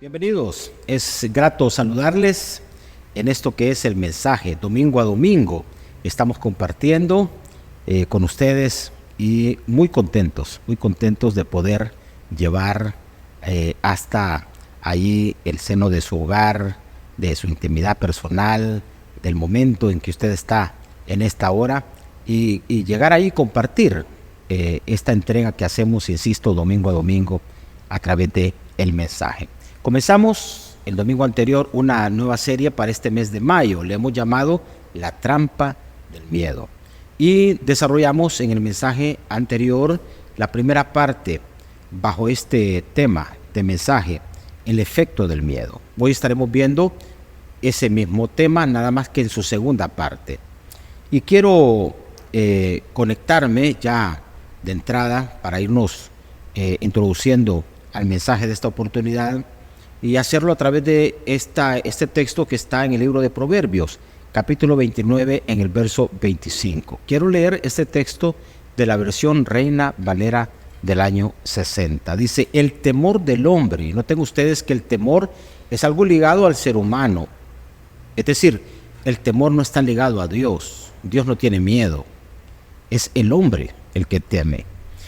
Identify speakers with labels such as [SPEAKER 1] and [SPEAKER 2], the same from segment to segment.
[SPEAKER 1] Bienvenidos, es grato saludarles en esto que es el mensaje. Domingo a domingo estamos compartiendo con ustedes y muy contentos de poder llevar hasta ahí el seno de su hogar, de su intimidad personal, del momento en que usted está en esta hora y llegar ahí y compartir esta entrega que hacemos, insisto, domingo a domingo a través de el mensaje. Comenzamos el domingo anterior una nueva serie para este mes de mayo. Le hemos llamado La trampa del miedo. Y desarrollamos en el mensaje anterior la primera parte bajo este tema de mensaje, el efecto del miedo. Hoy estaremos viendo ese mismo tema, nada más que en su segunda parte. Y quiero conectarme ya de entrada para irnos introduciendo al mensaje de esta oportunidad y hacerlo a través de este texto que está en el libro de Proverbios, capítulo 29, en el verso 25. Quiero leer este texto de la versión Reina Valera del año 60. Dice: el temor del hombre. Y noten ustedes que el temor es algo ligado al ser humano. Es decir, el temor no está ligado a Dios. Dios no tiene miedo. Es el hombre el que teme.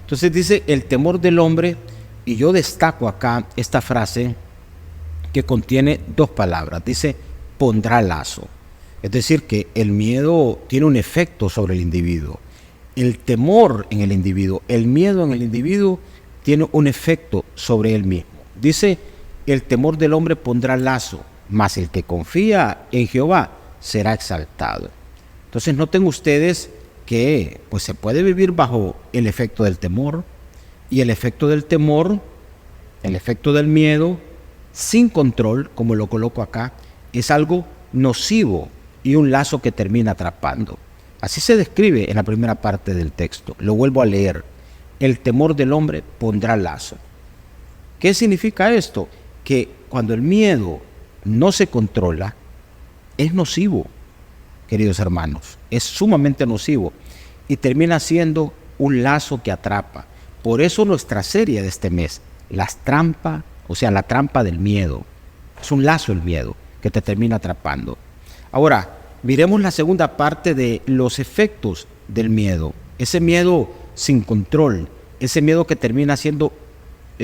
[SPEAKER 1] Entonces dice el temor del hombre, y yo destaco acá esta frase que contiene dos palabras. Dice, pondrá lazo. Es decir, que el miedo tiene un efecto sobre el individuo. El temor en el individuo, el miedo en el individuo tiene un efecto sobre él mismo. Dice, el temor del hombre pondrá lazo, mas el que confía en Jehová será exaltado. Entonces noten ustedes que pues se puede vivir bajo el efecto del temor, y el efecto del temor, el efecto del miedo, sin control, como lo coloco acá, es algo nocivo y un lazo que termina atrapando. Así se describe en la primera parte del texto. Lo vuelvo a leer. El temor del hombre pondrá lazo. ¿Qué significa esto? Que cuando el miedo no se controla, es nocivo, queridos hermanos. Es sumamente nocivo y termina siendo un lazo que atrapa. Por eso nuestra serie de este mes, las trampas, o sea, la trampa del miedo. Es un lazo el miedo que te termina atrapando. Ahora, miremos la segunda parte de los efectos del miedo. Ese miedo sin control, ese miedo que termina siendo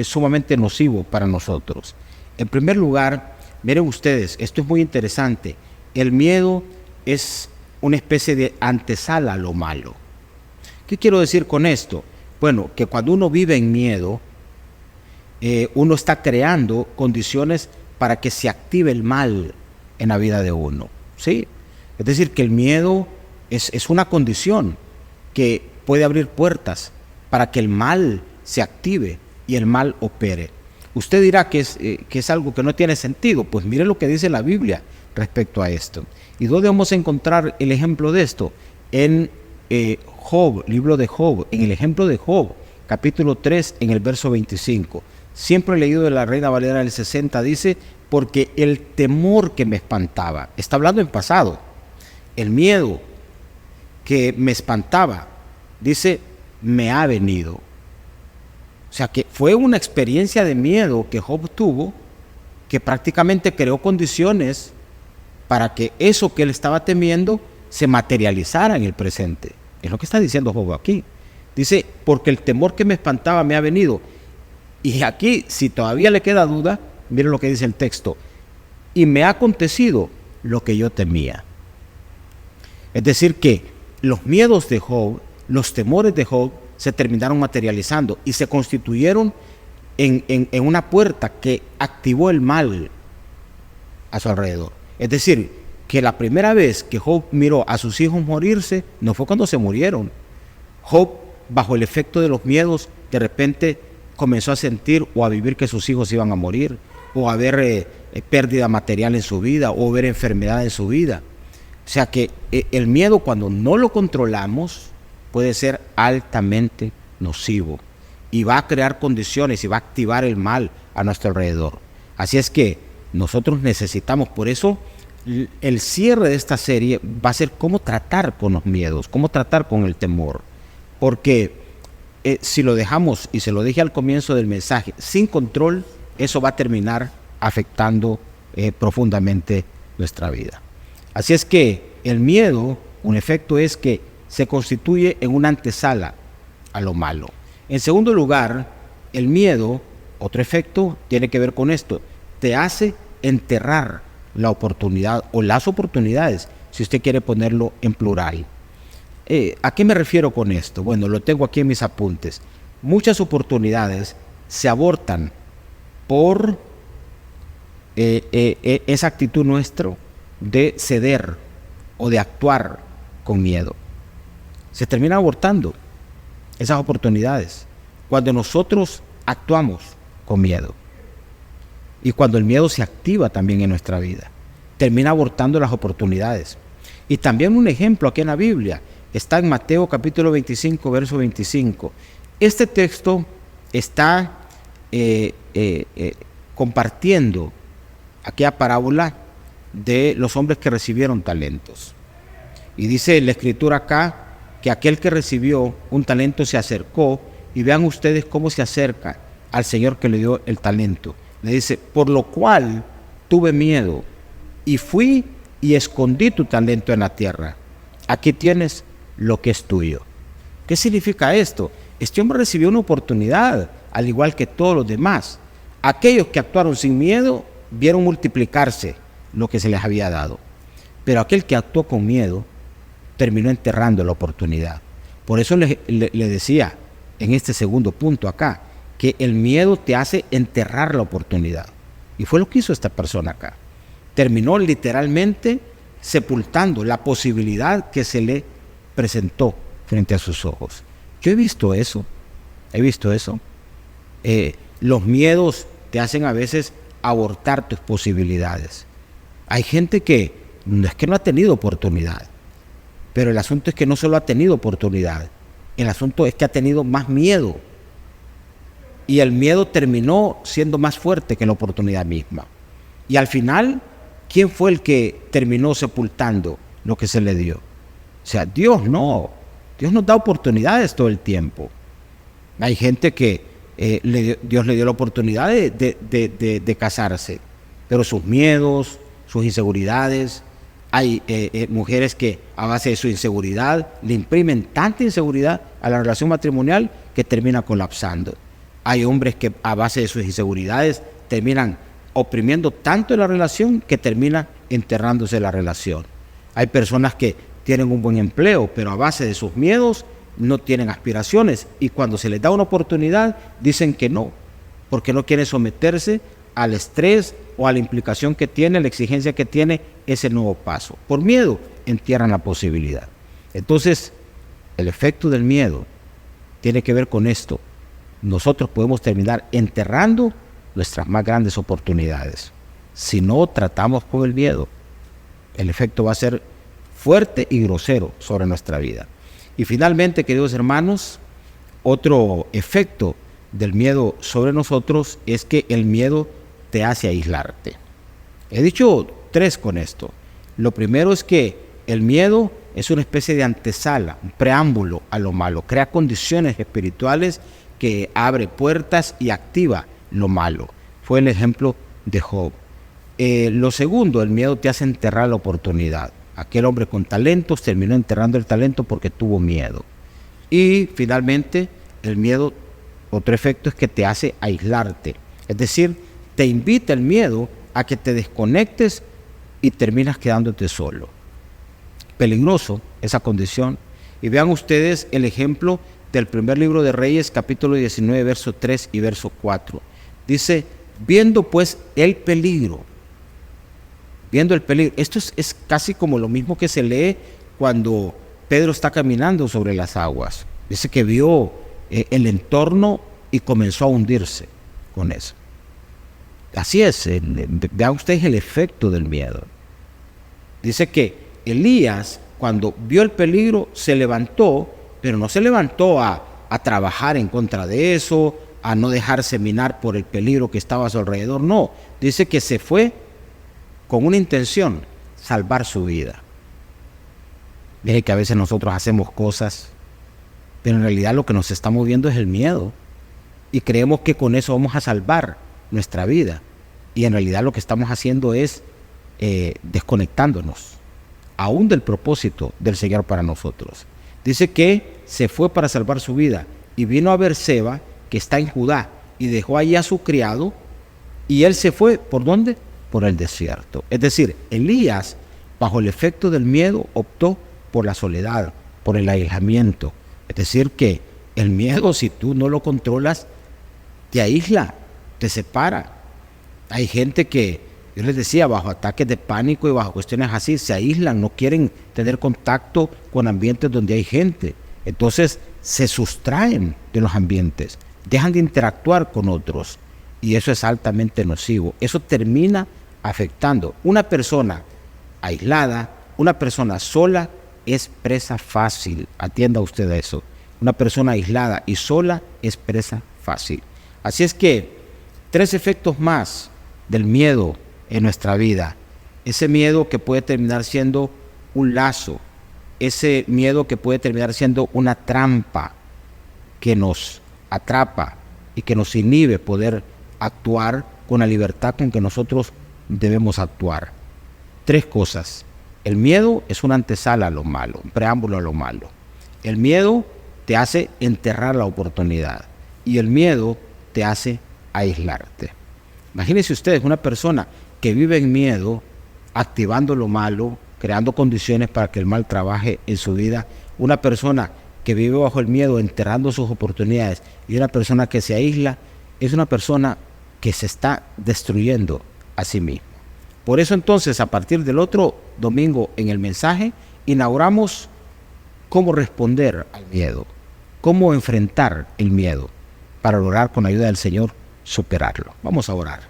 [SPEAKER 1] sumamente nocivo para nosotros. En primer lugar, miren ustedes, esto es muy interesante. El miedo es una especie de antesala a lo malo. ¿Qué quiero decir con esto? Bueno, que cuando uno vive en miedo, uno está creando condiciones para que se active el mal en la vida de uno, ¿sí? Es decir, que el miedo es una condición que puede abrir puertas para que el mal se active y el mal opere. Usted dirá que es algo que no tiene sentido. Pues mire lo que dice la Biblia respecto a esto. ¿Y dónde vamos a encontrar el ejemplo de esto? En Job, libro de Job, en el ejemplo de Job, capítulo 3, en el verso 25. Siempre he leído de la Reina Valera del 60, dice, porque el temor que me espantaba, está hablando en pasado, el miedo que me espantaba, dice, me ha venido. O sea que fue una experiencia de miedo que Job tuvo, que prácticamente creó condiciones para que eso que él estaba temiendo se materializara en el presente. Es lo que está diciendo Job aquí. Dice, porque el temor que me espantaba me ha venido. Y aquí, si todavía le queda duda, miren lo que dice el texto. Y me ha acontecido lo que yo temía. Es decir, que los miedos de Job, los temores de Job, se terminaron materializando y se constituyeron en una puerta que activó el mal a su alrededor. Es decir, que la primera vez que Job miró a sus hijos morirse, no fue cuando se murieron. Job, bajo el efecto de los miedos, de repente comenzó a sentir o a vivir que sus hijos iban a morir, o a ver pérdida material en su vida, o ver enfermedad en su vida. O sea que el miedo, cuando no lo controlamos, puede ser altamente nocivo y va a crear condiciones y va a activar el mal a nuestro alrededor. Así es que nosotros necesitamos, por eso el cierre de esta serie va a ser cómo tratar con los miedos, cómo tratar con el temor, porque si lo dejamos, y se lo dije al comienzo del mensaje, sin control, eso va a terminar afectando profundamente nuestra vida. Así es que el miedo, un efecto es que se constituye en una antesala a lo malo. En segundo lugar, el miedo, otro efecto, tiene que ver con esto, te hace enterrar la oportunidad o las oportunidades, si usted quiere ponerlo en plural. ¿A qué me refiero con esto? Bueno, lo tengo aquí en mis apuntes. Muchas oportunidades se abortan por esa actitud nuestra de ceder o de actuar con miedo. Se termina abortando esas oportunidades cuando nosotros actuamos con miedo. Y cuando el miedo se activa también en nuestra vida, termina abortando las oportunidades. Y también un ejemplo aquí en la Biblia, está en Mateo capítulo 25, verso 25. Este texto está compartiendo aquella parábola de los hombres que recibieron talentos. Y dice la escritura acá que aquel que recibió un talento se acercó, y vean ustedes cómo se acerca al Señor que le dio el talento. Le dice, por lo cual tuve miedo y fui y escondí tu talento en la tierra. Aquí tienes lo que es tuyo. ¿Qué significa esto? Este hombre recibió una oportunidad, al igual que todos los demás. Aquellos que actuaron sin miedo vieron multiplicarse lo que se les había dado. Pero aquel que actuó con miedo terminó enterrando la oportunidad. Por eso le decía en este segundo punto acá, que el miedo te hace enterrar la oportunidad. Y fue lo que hizo esta persona acá. Terminó literalmente sepultando la posibilidad que se le presentó frente a sus ojos. Yo he visto eso. Los miedos te hacen a veces abortar tus posibilidades. Hay gente que no es que no ha tenido oportunidad, pero el asunto es que no solo ha tenido oportunidad, el asunto es que ha tenido más miedo. Y el miedo terminó siendo más fuerte que la oportunidad misma. Y al final, ¿quién fue el que terminó sepultando lo que se le dio? O sea, Dios no. Dios nos da oportunidades todo el tiempo. Hay gente que Dios le dio la oportunidad de casarse, pero sus miedos, sus inseguridades. Hay mujeres que a base de su inseguridad le imprimen tanta inseguridad a la relación matrimonial que termina colapsando. Hay hombres que a base de sus inseguridades terminan oprimiendo tanto la relación que termina enterrándose la relación. Hay personas que tienen un buen empleo, pero a base de sus miedos no tienen aspiraciones, y cuando se les da una oportunidad dicen que no, porque no quieren someterse al estrés o a la implicación que tiene, la exigencia que tiene ese nuevo paso. Por miedo entierran la posibilidad. Entonces, el efecto del miedo tiene que ver con esto. Nosotros podemos terminar enterrando nuestras más grandes oportunidades. Si no tratamos con el miedo, el efecto va a ser fuerte y grosero sobre nuestra vida. Y finalmente, queridos hermanos, otro efecto del miedo sobre nosotros es que el miedo te hace aislarte. He dicho 3 con esto. Lo primero es que el miedo es una especie de antesala, un preámbulo a lo malo. Crea condiciones espirituales que abre puertas y activa lo malo. Fue el ejemplo de Job. Lo segundo, el miedo te hace enterrar la oportunidad. Aquel hombre con talentos terminó enterrando el talento porque tuvo miedo. Y finalmente, el miedo, otro efecto es que te hace aislarte. Es decir, te invita el miedo a que te desconectes y terminas quedándote solo. Peligroso esa condición. Y vean ustedes el ejemplo del primer libro de Reyes, capítulo 19, verso 3 y verso 4. Dice, viendo pues el peligro. Esto es casi como lo mismo que se lee cuando Pedro está caminando sobre las aguas. Dice que vio el entorno y comenzó a hundirse con eso. Así es, vean ustedes el efecto del miedo. Dice que Elías, cuando vio el peligro, se levantó, pero no se levantó a trabajar en contra de eso, a no dejarse minar por el peligro que estaba a su alrededor. No, dice que se fue con una intención, salvar su vida. Deje que a veces nosotros hacemos cosas, pero en realidad lo que nos está moviendo es el miedo. Y creemos que con eso vamos a salvar nuestra vida. y en realidad lo que estamos haciendo es desconectándonos aún del propósito del Señor para nosotros. Dice que se fue para salvar su vida y vino a Berseba, que está en Judá, y dejó allí a su criado, y él se fue, ¿por dónde? Por el desierto. Es decir, Elías, bajo el efecto del miedo, optó por la soledad, por el aislamiento. Es decir, que el miedo, si tú no lo controlas, te aísla, te separa. Hay gente que, yo les decía, bajo ataques de pánico y bajo cuestiones así, se aíslan, no quieren tener contacto con ambientes donde hay gente. Entonces se sustraen de los ambientes, dejan de interactuar con otros, y eso es altamente nocivo. Eso termina afectando. Una persona aislada, una persona sola, es presa fácil. Atienda usted a eso. Una persona aislada y sola es presa fácil. Así es que 3 efectos más del miedo en nuestra vida. Ese miedo que puede terminar siendo un lazo, ese miedo que puede terminar siendo una trampa que nos atrapa y que nos inhibe poder actuar con la libertad con que nosotros debemos actuar. 3 cosas. El miedo es una antesala a lo malo, un preámbulo a lo malo. El miedo te hace enterrar la oportunidad y el miedo te hace aislarte. Imagínense ustedes una persona que vive en miedo, activando lo malo, creando condiciones para que el mal trabaje en su vida. Una persona que vive bajo el miedo, enterrando sus oportunidades, y una persona que se aísla, es una persona que se está destruyendo a sí misma. Por eso entonces, a partir del otro domingo en el mensaje, inauguramos cómo responder al miedo, cómo enfrentar el miedo, para lograr con la ayuda del Señor superarlo. Vamos a orar.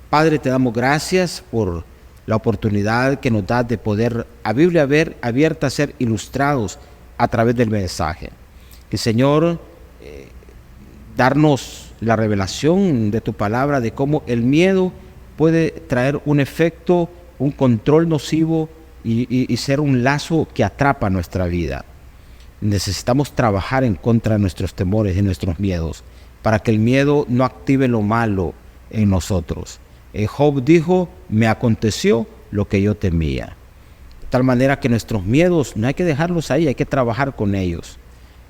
[SPEAKER 1] Padre, te damos gracias por la oportunidad que nos das de poder a Biblia abierta ser ilustrados a través del mensaje. Que Señor, darnos la revelación de tu palabra de cómo el miedo puede traer un efecto, un control nocivo y ser un lazo que atrapa nuestra vida. Necesitamos trabajar en contra de nuestros temores y nuestros miedos, para que el miedo no active lo malo en nosotros. Job dijo, me aconteció lo que yo temía. De tal manera que nuestros miedos no hay que dejarlos ahí, hay que trabajar con ellos.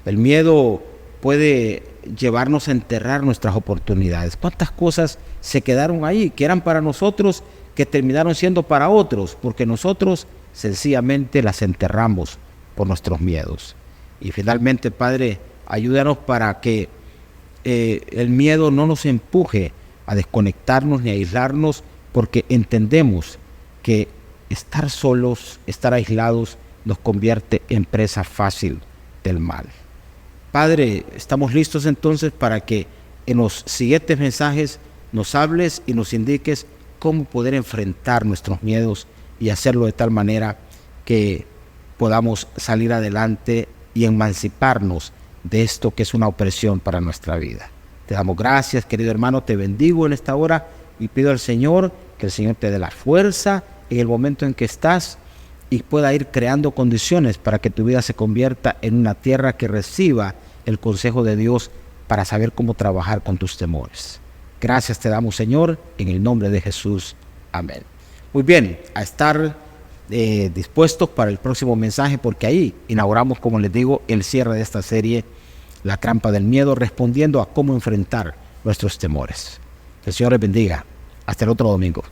[SPEAKER 1] El miedo puede llevarnos a enterrar nuestras oportunidades. ¿Cuántas cosas se quedaron ahí que eran para nosotros, que terminaron siendo para otros? Porque nosotros sencillamente las enterramos por nuestros miedos. Y finalmente, Padre, ayúdanos para que el miedo no nos empuje a desconectarnos ni a aislarnos, porque entendemos que estar solos, estar aislados, nos convierte en presa fácil del mal. Padre, estamos listos entonces para que en los siguientes mensajes nos hables y nos indiques cómo poder enfrentar nuestros miedos y hacerlo de tal manera que podamos salir adelante y emanciparnos de esto que es una opresión para nuestra vida. Te damos gracias, querido hermano, te bendigo en esta hora y pido al Señor que el Señor te dé la fuerza en el momento en que estás y pueda ir creando condiciones para que tu vida se convierta en una tierra que reciba el consejo de Dios para saber cómo trabajar con tus temores. Gracias te damos, Señor, en el nombre de Jesús. Amén. Muy bien, a estar dispuestos para el próximo mensaje, porque ahí inauguramos, como les digo, el cierre de esta serie, La trampa del miedo, respondiendo a cómo enfrentar nuestros temores. Que el Señor les bendiga. Hasta el otro domingo.